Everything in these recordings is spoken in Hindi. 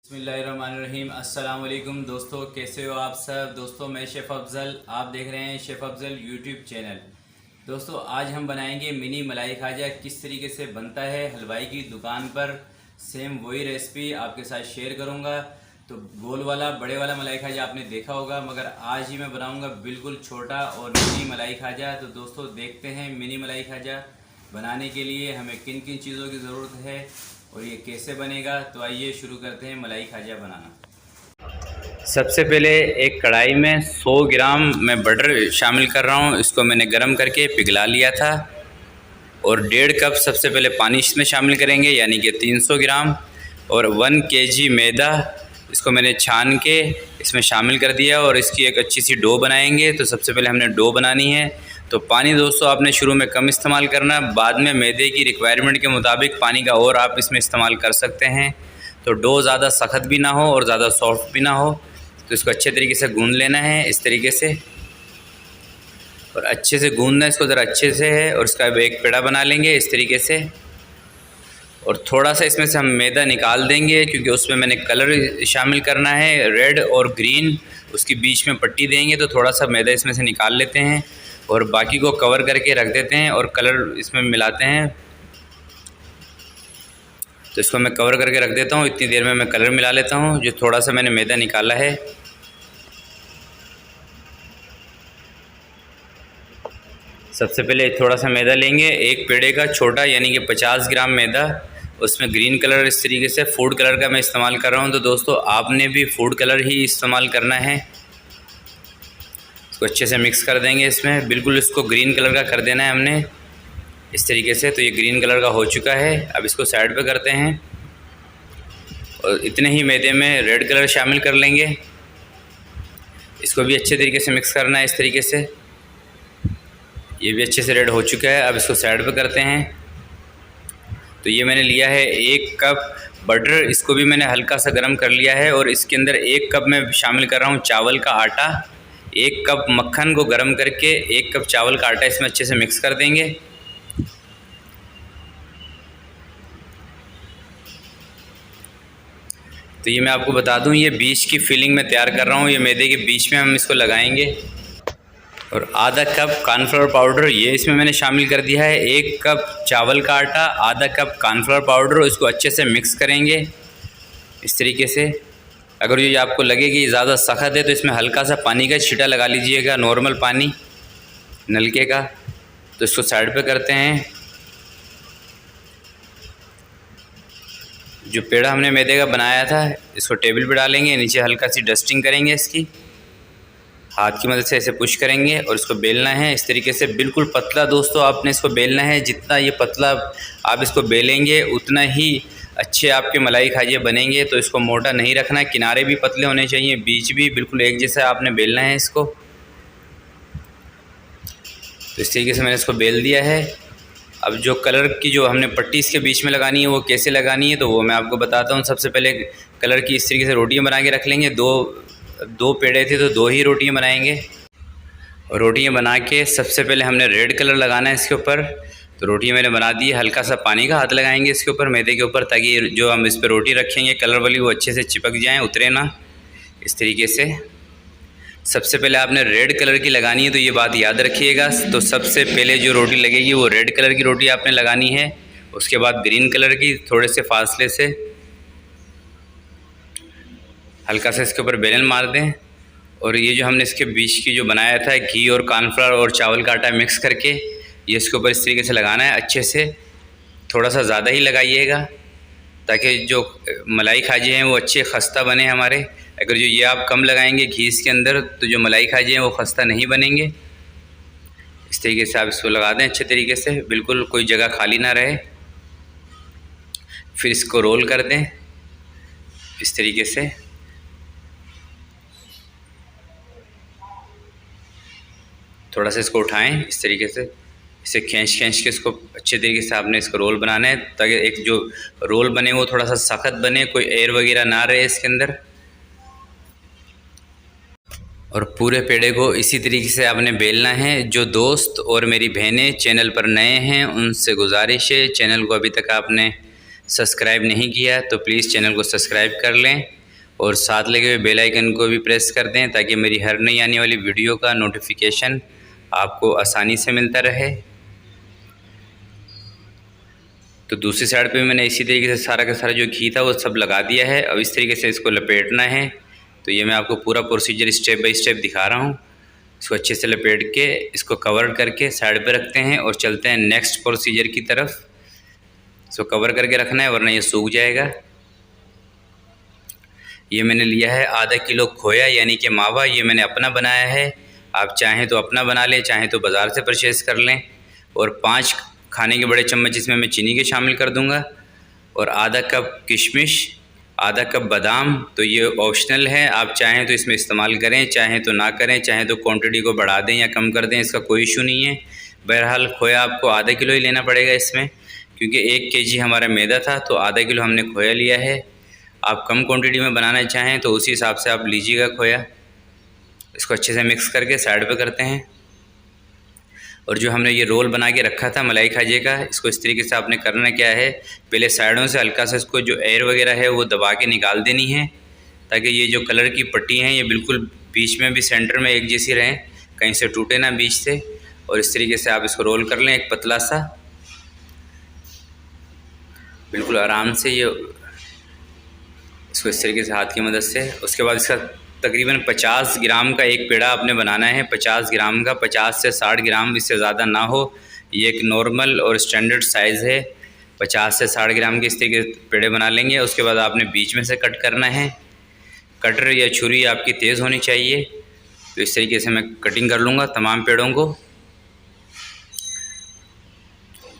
बिस्मिल्लाहिर्रहमानिर्रहीम। अस्सलाम वालेकुम दोस्तों, कैसे हो आप सब। दोस्तों मैं शेफ़ अफज़ल, आप देख रहे हैं शेफ़ अफज़ल यूट्यूब चैनल। दोस्तों आज हम बनाएंगे मिनी मलाई खाजा। किस तरीके से बनता है हलवाई की दुकान पर, सेम वही रेसिपी आपके साथ शेयर करूंगा। तो गोल वाला बड़े वाला मलाई खाजा आपने देखा होगा, मगर आज ही मैं बनाऊंगा बिल्कुल छोटा और मिनी मलाई खाजा। तो दोस्तों देखते हैं मिनी मलाई खाजा बनाने के लिए हमें किन किन चीज़ों की ज़रूरत है और ये कैसे बनेगा। तो आइए शुरू करते हैं मलाई खाजा बनाना। सबसे पहले एक कढ़ाई में 100 ग्राम मैं बटर शामिल कर रहा हूँ। इसको मैंने गरम करके पिघला लिया था। और 1.5 कप सबसे पहले पानी इसमें शामिल करेंगे, यानी कि 300 ग्राम। और 1 केजी मैदा इसको मैंने छान के इसमें शामिल कर दिया और इसकी एक अच्छी सी डो बनाएंगे। तो सबसे पहले हमने डो बनानी है। तो पानी दोस्तों आपने शुरू में कम इस्तेमाल करना, बाद में मैदे की रिक्वायरमेंट के मुताबिक पानी का और आप इसमें इस्तेमाल कर सकते हैं। तो डो ज़्यादा सख्त भी ना हो और ज़्यादा सॉफ्ट भी ना हो। तो इसको अच्छे तरीके से गूंद लेना है इस तरीके से, और अच्छे से गूंदना इसको ज़रा अच्छे से है। और इसका एक पेड़ा बना लेंगे इस तरीके से। और थोड़ा सा इसमें से हम मैदा निकाल देंगे, क्योंकि उसमें मैंने कलर शामिल करना है, रेड और ग्रीन। उसकी बीच में पट्टी देंगे, तो थोड़ा सा मैदा इसमें से निकाल लेते हैं और बाकी को कवर करके रख देते हैं और कलर इसमें मिलाते हैं। तो इसको मैं कवर करके रख देता हूँ। इतनी देर में मैं कलर मिला लेता हूँ जो थोड़ा सा मैंने मैदा निकाला है। सबसे पहले थोड़ा सा मैदा लेंगे, एक पेड़े का छोटा, यानी कि 50 ग्राम मैदा। उसमें ग्रीन कलर इस तरीके से फूड कलर का मैं इस्तेमाल कर रहा हूँ। तो दोस्तों आपने भी फूड कलर ही इस्तेमाल करना है। इसको अच्छे से मिक्स कर देंगे इसमें, बिल्कुल इसको ग्रीन कलर का कर देना है हमने इस तरीके से। तो ये ग्रीन कलर का हो चुका है। अब इसको साइड पे करते हैं और इतने ही मैदे में रेड कलर शामिल कर लेंगे। इसको भी अच्छे तरीके से मिक्स करना है इस तरीके से। ये भी अच्छे से रेड हो चुका है। अब इसको साइड पे करते हैं। तो ये मैंने लिया है 1 कप बटर, इसको भी मैंने हल्का सा गर्म कर लिया है। और इसके अंदर 1 कप मैं शामिल कर रहा हूँ चावल का आटा। 1 कप मक्खन को गर्म करके 1 कप चावल का आटा इसमें अच्छे से मिक्स कर देंगे। तो ये मैं आपको बता दूं, ये बीच की फिलिंग मैं तैयार कर रहा हूँ। ये मैदे के बीच में हम इसको लगाएंगे। और आधा कप कॉर्नफ्लोर पाउडर ये इसमें मैंने शामिल कर दिया है। 1 कप चावल का आटा, आधा कप कॉर्नफ्लोर पाउडर, और इसको अच्छे से मिक्स करेंगे इस तरीके से। अगर ये आपको लगे कि ज़्यादा सख्त है तो इसमें हल्का सा पानी का छींटा लगा लीजिएगा, नॉर्मल पानी नलके का। तो इसको साइड पे करते हैं। जो पेड़ा हमने मैदे का बनाया था इसको टेबल पे डालेंगे, नीचे हल्का सी डस्टिंग करेंगे इसकी, हाथ की मदद से ऐसे पुश करेंगे और इसको बेलना है इस तरीके से। बिल्कुल पतला दोस्तों आपने इसको बेलना है। जितना ये पतला आप इसको बेलेंगे उतना ही अच्छे आपके मलाई खाजे बनेंगे। तो इसको मोटा नहीं रखना है, किनारे भी पतले होने चाहिए, बीच भी बिल्कुल एक जैसा आपने बेलना है इसको। तो इस तरीके से मैंने इसको बेल दिया है। अब जो कलर की जो हमने पट्टी इसके बीच में लगानी है वो कैसे लगानी है तो वो मैं आपको बताता हूँ। सबसे पहले कलर की इस तरीके से रोटियाँ बना के रख लेंगे। दो पेड़े थे तो 2 ही रोटियाँ बनाएंगे। और रोटियाँ बना के सबसे पहले हमने रेड कलर लगाना है इसके ऊपर। तो रोटियाँ मैंने बना दी। हल्का सा पानी का हाथ लगाएंगे इसके ऊपर, मैदे के ऊपर, ताकि जो हम इस पर रोटी रखेंगे कलर वाली वो अच्छे से चिपक जाएँ, उतरे ना, इस तरीके से। सबसे पहले आपने रेड कलर की लगानी है, तो ये बात याद रखिएगा। तो सबसे पहले जो रोटी लगेगी वो रेड कलर की रोटी आपने लगानी है। उसके बाद ग्रीन कलर की, थोड़े से फासले से हल्का सा इसके ऊपर बेलन मार दें। और ये जो हमने इसके बीच की जो बनाया था घी और कॉर्नफ्लावर और चावल का आटा मिक्स करके, ये इसके ऊपर इस तरीके से लगाना है अच्छे से। थोड़ा सा ज़्यादा ही लगाइएगा ताकि जो मलाई खाजे हैं वो अच्छे खस्ता बने हमारे। अगर जो ये आप कम लगाएंगे घी इसके अंदर तो जो मलाई खाजे हैं वो खस्ता नहीं बनेंगे। इस तरीके से आप इसको लगा दें अच्छे तरीके से, बिल्कुल कोई जगह खाली ना रहे। फिर इसको रोल कर दें इस तरीके से। थोड़ा सा इसको उठाएं इस तरीके से, इसे खींच के इसको अच्छे तरीके से आपने इसको रोल बनाना है, ताकि एक जो रोल बने वो थोड़ा सा सख्त बने, कोई एयर वगैरह ना रहे इसके अंदर। और पूरे पेड़े को इसी तरीके से आपने बेलना है। जो दोस्त और मेरी बहनें चैनल पर नए हैं उनसे गुजारिश है, चैनल को अभी तक आपने सब्सक्राइब नहीं किया तो प्लीज़ चैनल को सब्सक्राइब कर लें और साथ लगे हुए बेल आइकन को भी प्रेस कर दें ताकि मेरी हर नई आने वाली वीडियो का नोटिफिकेशन आपको आसानी से मिलता रहे। तो दूसरी साइड पे मैंने इसी तरीके से सारा का सारा जो घी था वो सब लगा दिया है। अब इस तरीके से इसको लपेटना है। तो ये मैं आपको पूरा प्रोसीजर स्टेप बाय स्टेप दिखा रहा हूँ। इसको अच्छे से लपेट के इसको कवर करके साइड पे रखते हैं और चलते हैं नेक्स्ट प्रोसीजर की तरफ। इसको कवर करके रखना है वरना ये सूख जाएगा। ये मैंने लिया है आधा किलो खोया यानी कि मावा। ये मैंने अपना बनाया है, आप चाहें तो अपना बना लें, चाहें तो बाज़ार से परचेज़ कर लें। और 5 खाने के बड़े चम्मच इसमें मैं चीनी के शामिल कर दूंगा और आधा कप किशमिश, आधा कप बादाम। तो ये ऑप्शनल है, आप चाहें तो इसमें इस्तेमाल करें, चाहें तो ना करें, चाहें तो क्वांटिटी को बढ़ा दें या कम कर दें, इसका कोई इशू नहीं है। बहरहाल खोया आपको आधा किलो ही लेना पड़ेगा इसमें, क्योंकि 1 केजी हमारा मैदा था तो आधा किलो हमने खोया लिया है। आप कम क्वांटिटी में बनाना चाहें तो उसी हिसाब से आप लीजिएगा खोया। इसको अच्छे से मिक्स करके साइड पे करते हैं। और जो हमने ये रोल बना के रखा था मलाई खाजे का, इसको इस तरीके से आपने करना क्या है, पहले साइडों से हल्का सा इसको जो एयर वगैरह है वो दबा के निकाल देनी है ताकि ये जो कलर की पट्टी हैं ये बिल्कुल बीच में भी सेंटर में एक जैसी रहें, कहीं से टूटे ना बीच से। और इस तरीके से आप इसको रोल कर लें एक पतला सा, बिल्कुल आराम से ये इसको इस तरीके से हाथ की मदद से। उसके बाद इसका तकरीबन 50 ग्राम का एक पेड़ा आपने बनाना है। 50 ग्राम का, 50 से 60 ग्राम, इससे ज़्यादा ना हो। ये एक नॉर्मल और स्टैंडर्ड साइज़ है। 50 से 60 ग्राम के इस तरीके से पेड़े बना लेंगे। उसके बाद आपने बीच में से कट करना है। कटर या छुरी आपकी तेज़ होनी चाहिए। तो इस तरीके से मैं कटिंग कर लूँगा तमाम पेड़ों को।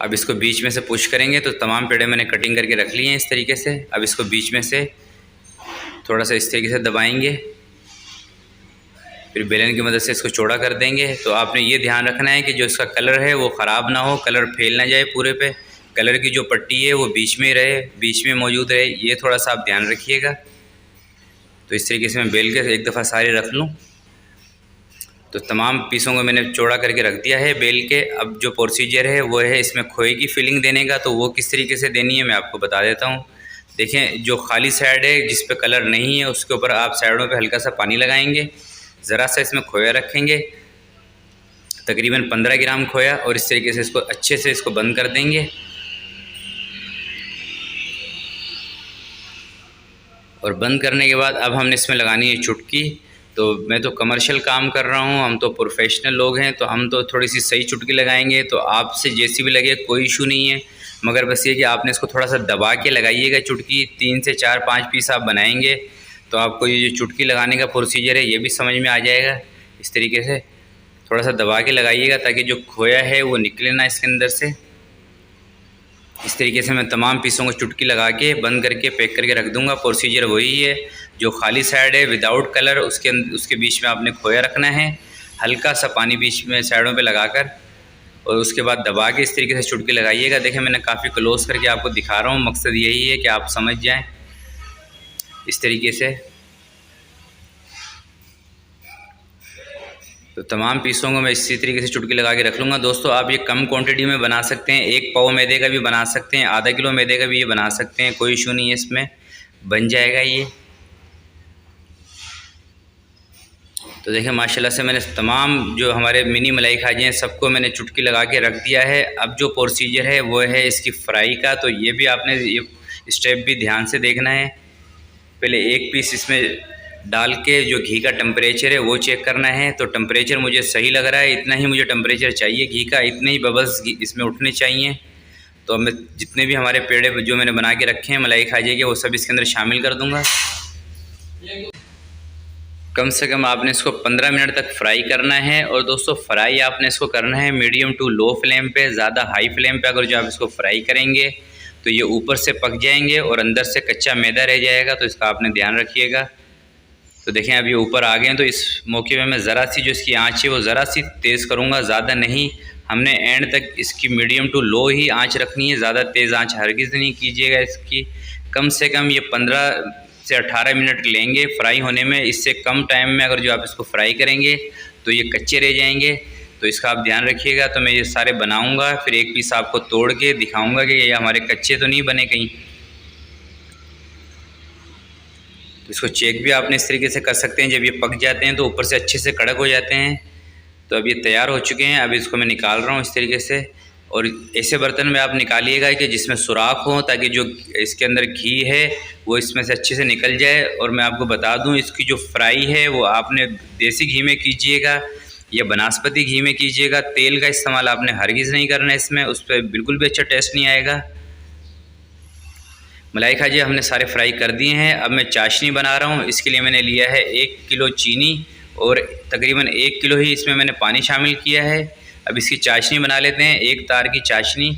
अब इसको बीच में से पुश करेंगे तो तमाम पेड़े मैंने कटिंग करके रख लिए हैं इस तरीके से। अब इसको बीच में से थोड़ा सा इस तरीके से दबाएंगे, फिर बेलन की मदद से इसको चौड़ा कर देंगे। तो आपने ये ध्यान रखना है कि जो इसका कलर है वो ख़राब ना हो, कलर फैल ना जाए पूरे पे, कलर की जो पट्टी है वो बीच में रहे, बीच में मौजूद रहे, ये थोड़ा सा आप ध्यान रखिएगा। तो इस तरीके से मैं बेल के एक दफ़ा सारे रख लूँ। तो तमाम पीसों को मैंने चौड़ा करके रख दिया है बेल के। अब जो प्रोसीजर है वो है इसमें खोए की फिलिंग देने का। तो वो किस तरीके से देनी है मैं आपको बता देता हूँ। देखें, जो खाली साइड है जिस पे कलर नहीं है उसके ऊपर आप साइडों पे हल्का सा पानी लगाएंगे, ज़रा सा इसमें खोया रखेंगे, तकरीबन 15 ग्राम खोया, और इस तरीके से इसको अच्छे से इसको बंद कर देंगे। और बंद करने के बाद अब हमने इसमें लगानी है चुटकी। तो मैं तो कमर्शियल काम कर रहा हूँ, हम तो प्रोफेशनल लोग हैं, तो हम तो थोड़ी सी सही चुटकी लगाएंगे। तो आपसे जैसी भी लगे कोई इशू नहीं है, मगर बस ये कि आपने इसको थोड़ा सा दबा के लगाइएगा चुटकी। 3 से 4-5 पीस आप बनाएंगे तो आपको ये जो चुटकी लगाने का प्रोसीजर है ये भी समझ में आ जाएगा। इस तरीके से थोड़ा सा दबा के लगाइएगा ताकि जो खोया है वो निकले ना इसके अंदर से। इस तरीके से मैं तमाम पीसों को चुटकी लगा के बंद करके पैक करके रख दूंगा। प्रोसीजर वही है, जो खाली साइड है विदाउट कलर उसके बीच में आपने खोया रखना है, हल्का सा पानी बीच में साइडों पे लगाकर, और उसके बाद दबा के इस तरीके से चुटकी लगाइएगा। देखें, मैंने काफ़ी क्लोज करके आपको दिखा रहा हूँ, मकसद यही है कि आप समझ जाएँ इस तरीके से। तो तमाम पीसों को मैं इसी तरीके से चुटकी लगा के रख लूँगा। दोस्तों, आप ये कम क्वांटिटी में बना सकते हैं, 1 पाव मैदे का भी बना सकते हैं, आधा किलो मैदे का भी ये बना सकते हैं, कोई इशू नहीं है, इसमें बन जाएगा ये। तो देखिए माशाल्लाह से मैंने तमाम जो हमारे मिनी मलाई खाजे हैं सबको मैंने चुटकी लगा के रख दिया है। अब जो प्रोसीजर है वो है इसकी फ्राई का। तो ये भी आपने ये स्टेप भी ध्यान से देखना है। पहले 1 पीस इसमें डाल के जो घी का टेम्परेचर है वो चेक करना है। तो टेम्परेचर मुझे सही लग रहा है, इतना ही मुझे टेम्परेचर चाहिए घी का, इतने ही बबल्स इसमें उठने चाहिए। तो अब मैं जितने भी हमारे पेड़े जो मैंने बना के रखे हैं मलाई खाजे के वो सब इसके अंदर शामिल कर दूँगा। कम से कम आपने इसको 15 मिनट तक फ्राई करना है। और दोस्तों, फ्राई आपने इसको करना है मीडियम टू लो फ्लेम पे, ज़्यादा हाई फ्लेम पे अगर जो आप इसको फ्राई करेंगे तो ये ऊपर से पक जाएंगे और अंदर से कच्चा मैदा रह जाएगा। तो इसका आपने ध्यान रखिएगा। तो देखें, अब ये ऊपर आ गए हैं। तो इस मौके में मैं ज़रा सी जो इसकी आँच है वो ज़रा सी तेज़ करूँगा, ज़्यादा नहीं। हमने एंड तक इसकी मीडियम टू लो ही आँच रखनी है, ज़्यादा तेज़ आँच हरगिज़ नहीं कीजिएगा इसकी। कम से कम ये 15 से 18 मिनट लेंगे फ्राई होने में। इससे कम टाइम में अगर जो आप इसको फ्राई करेंगे तो ये कच्चे रह जाएंगे। तो इसका आप ध्यान रखिएगा। तो मैं ये सारे बनाऊंगा, फिर एक पीस आपको तोड़ के दिखाऊंगा कि ये हमारे कच्चे तो नहीं बने कहीं। तो इसको चेक भी आपने इस तरीके से कर सकते हैं। जब ये पक जाते हैं तो ऊपर से अच्छे से कड़क हो जाते हैं। तो अब ये तैयार हो चुके हैं। अब इसको मैं निकाल रहा हूँ इस तरीके से। और ऐसे बर्तन में आप निकालिएगा कि जिसमें सुराख हो, ताकि जो इसके अंदर घी है वो इसमें से अच्छे से निकल जाए। और मैं आपको बता दूं, इसकी जो फ्राई है वो आपने देसी घी में कीजिएगा या बनास्पति घी में कीजिएगा। तेल का इस्तेमाल आपने हरगिज़ नहीं करना है इसमें, उस पर बिल्कुल भी अच्छा टेस्ट नहीं आएगा। मलाई खाजिया हमने सारे फ्राई कर दिए हैं। अब मैं चाशनी बना रहा हूँ। इसके लिए मैंने लिया है 1 किलो चीनी और तकरीबन 1 किलो ही इसमें मैंने पानी शामिल किया है। अब इसकी चाशनी बना लेते हैं, 1 तार की चाशनी।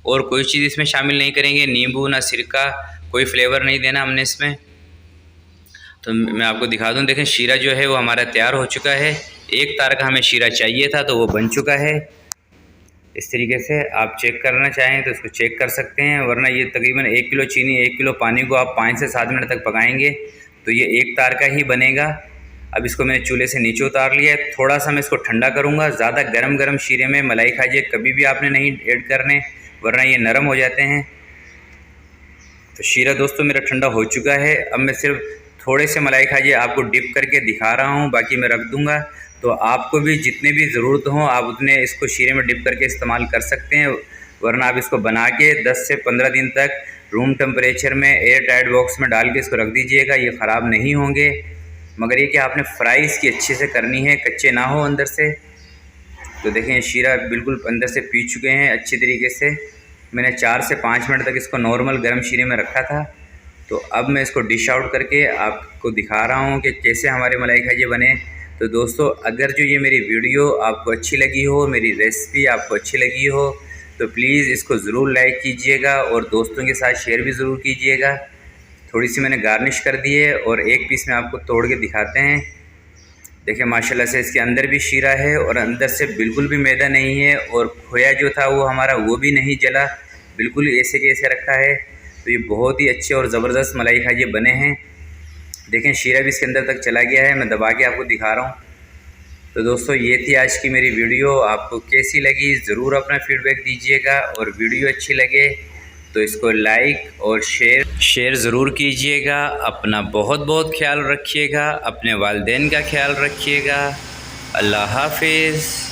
और कोई चीज़ इसमें शामिल नहीं करेंगे, नींबू ना सिरका, कोई फ्लेवर नहीं देना हमने इसमें। तो मैं आपको दिखा दूं, देखें शीरा जो है वो हमारा तैयार हो चुका है। 1 तार का हमें शीरा चाहिए था तो वो बन चुका है। इस तरीके से आप चेक करना चाहें तो इसको चेक कर सकते हैं, वरना ये तकरीबन 1 किलो चीनी 1 किलो पानी को आप 5 से 7 मिनट तक पकाएंगे तो ये 1 तार का ही बनेगा। अब इसको मैंने चूल्हे से नीचे उतार लिया है। थोड़ा सा मैं इसको ठंडा करूँगा। ज़्यादा गरम शीरे में मलाई खाजिए कभी भी आपने नहीं ऐड करने, वरना ये नरम हो जाते हैं। तो शीरा दोस्तों मेरा ठंडा हो चुका है। अब मैं सिर्फ थोड़े से मलाई खाजिए आपको डिप करके दिखा रहा हूँ, बाकी मैं रख दूँगा। तो आपको भी जितने भी ज़रूरत हो आप उतने इसको शीरे में डिप करके इस्तेमाल कर सकते हैं, वरना आप इसको बना के 10 से 15 दिन तक रूम टेम्परेचर में एयर टाइट बॉक्स में डाल के इसको रख दीजिएगा। ये ख़राब नहीं होंगे, मगर ये कि आपने फ्राई इसकी अच्छे से करनी है, कच्चे ना हो अंदर से। तो देखें शीरा बिल्कुल अंदर से पी चुके हैं अच्छी तरीके से। मैंने 4 से 5 मिनट तक इसको नॉर्मल गर्म शीरे में रखा था। तो अब मैं इसको डिश आउट करके आपको दिखा रहा हूँ कि कैसे हमारे मलाई खाजिए बने। तो दोस्तों अगर जो ये मेरी वीडियो आपको अच्छी लगी हो, मेरी रेसिपी आपको अच्छी लगी हो, तो प्लीज़ इसको ज़रूर लाइक कीजिएगा और दोस्तों के साथ शेयर भी ज़रूर कीजिएगा। थोड़ी सी मैंने गार्निश कर दी है और एक पीस में आपको तोड़ के दिखाते हैं। देखिए माशाल्लाह से इसके अंदर भी शीरा है और अंदर से बिल्कुल भी मैदा नहीं है, और खोया जो था वो हमारा वो भी नहीं जला, बिल्कुल ऐसे के ऐसे रखा है। तो ये बहुत ही अच्छे और ज़बरदस्त मलाई खाजिए बने हैं। देखें शीरा भी इसके अंदर तक चला गया है, मैं दबा के आपको दिखा रहा हूँ। तो दोस्तों ये थी आज की मेरी वीडियो। आपको कैसी लगी ज़रूर अपना फीडबैक दीजिएगा, और वीडियो अच्छी लगे तो इसको लाइक और शेयर ज़रूर कीजिएगा। अपना बहुत बहुत ख्याल रखिएगा, अपने वालिदैन का ख्याल रखिएगा। अल्लाह हाफिज़।